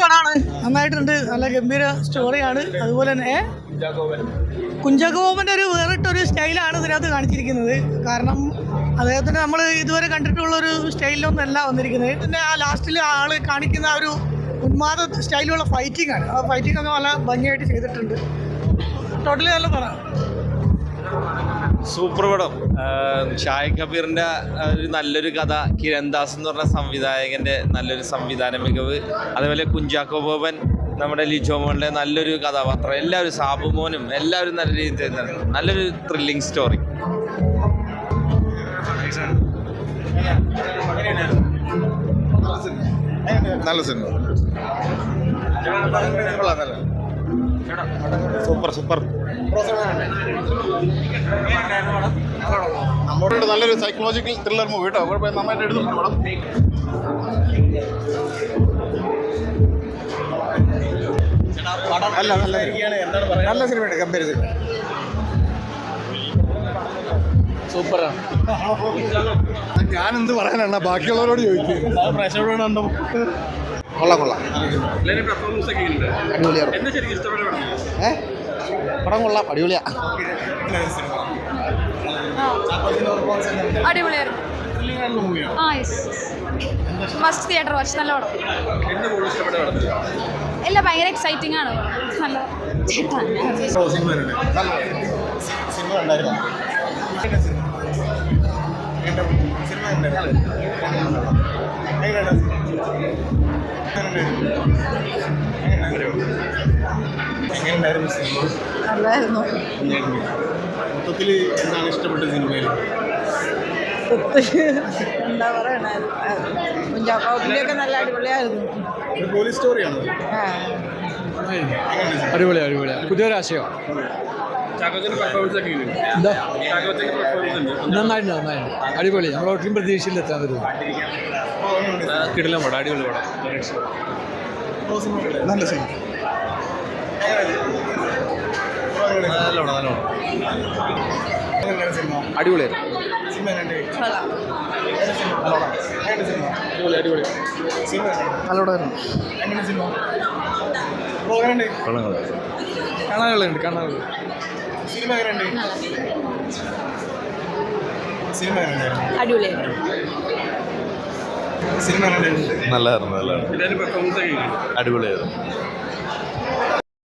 പടമാണ്, നന്നായിട്ടുണ്ട്, നല്ല ഗംഭീര സ്റ്റോറിയാണ്. അതുപോലെ തന്നെ കുഞ്ചാക്കോ ബോബൻ്റെ ഒരു വേറിട്ടൊരു സ്റ്റൈലാണ് ഇതിനകത്ത് കാണിച്ചിരിക്കുന്നത്. കാരണം അദ്ദേഹത്തിന് നമ്മൾ ഇതുവരെ കണ്ടിട്ടുള്ളൊരു സ്റ്റൈലിലൊന്നും അല്ല വന്നിരിക്കുന്നത്. പിന്നെ ആ ലാസ്റ്റിൽ ആൾ കാണിക്കുന്ന ആ ഒരു ഉന്മാദ സ്റ്റൈലുള്ള ഫൈറ്റിംഗ് ആണ്. ആ ഫൈറ്റിംഗ് ഒക്കെ നല്ല ഭംഗിയായിട്ട് ചെയ്തിട്ടുണ്ട്. ടോട്ടലി നല്ല പടം, സൂപ്പർ പടം. ഷാഹിദ് കബീറിൻ്റെ ഒരു നല്ലൊരു കഥ, കിരൺദാസ് എന്ന് പറഞ്ഞ സംവിധായകൻ്റെ നല്ലൊരു സംവിധാന മികവ്, അതേപോലെ കുഞ്ചാക്കോ ബോബൻ, നമ്മുടെ ലിജോ മോൻ്റെ നല്ലൊരു കഥാപാത്രം, എല്ലാവരും സാബുമോനും എല്ലാവരും നല്ല രീതിയിൽ ചെയ്യുന്നുണ്ട്. നല്ലൊരു ത്രില്ലിങ് സ്റ്റോറി. നല്ല സിനിമ, സൂപ്പർ സൂപ്പർ. നമ്മളോട് നല്ലൊരു സൈക്കോളജിക്കൽ ത്രില്ലർ മൂവി കേട്ടോ. കുഴപ്പമില്ല, നന്നായിട്ട് എഴുതുന്നുണ്ട് പടം. നല്ല സിനിമയാണ്, ഗംഭീര സിനിമ, സൂപ്പറാണ്. ഞാനെന്ത് പറയാനാണ്, ബാക്കിയുള്ളവരോട് ചോദിക്കും. കൊള്ളാം കൊള്ളാം, പടം കൊള്ളാം, അടിപൊളിയാ. അടിപൊളിയായിരുന്നു. മസ്റ്റ് തിയേറ്റർ വാച്ച്, നല്ല പടം. എല്ലാം ഭയങ്കര എക്സൈറ്റിംഗ് ആണ്. നല്ല നല്ലായിരുന്നു. മൊത്തത്തിൽ എന്താണ് ഇഷ്ടപ്പെട്ട സിനിമയിൽ? എന്താ പറയണ, കുഞ്ചാക്കോബിൻ്റെയൊക്കെ നല്ല അടിപൊളിയായിരുന്നു. പോലീസ് സ്റ്റോറിയാണോ? അടിപൊളിയാണ്, അടിപൊളിയാണ്, പുതിയൊരാശയം. നന്നായിട്ടുണ്ട്, നന്നായിട്ടുണ്ട്, അടിപൊളി. നമ്മൾ ഒട്ടും പ്രതീക്ഷയിലെത്താൻ വരുന്നു. കിടിലം പടം, അടിപൊളി പടം, നല്ല സിനിമ, നല്ല പടം, നല്ല പടം, അടിപൊളിയായിരുന്നു. അടിപൊളി നല്ല പടമായിരുന്നു. കാണാനുള്ളുണ്ട്, കാണാനുള്ളത്. അടിപൊളിയായിരുന്നു. നല്ലതായിരുന്നു, നല്ലതായിരുന്നു, അടിപൊളിയായിരുന്നു.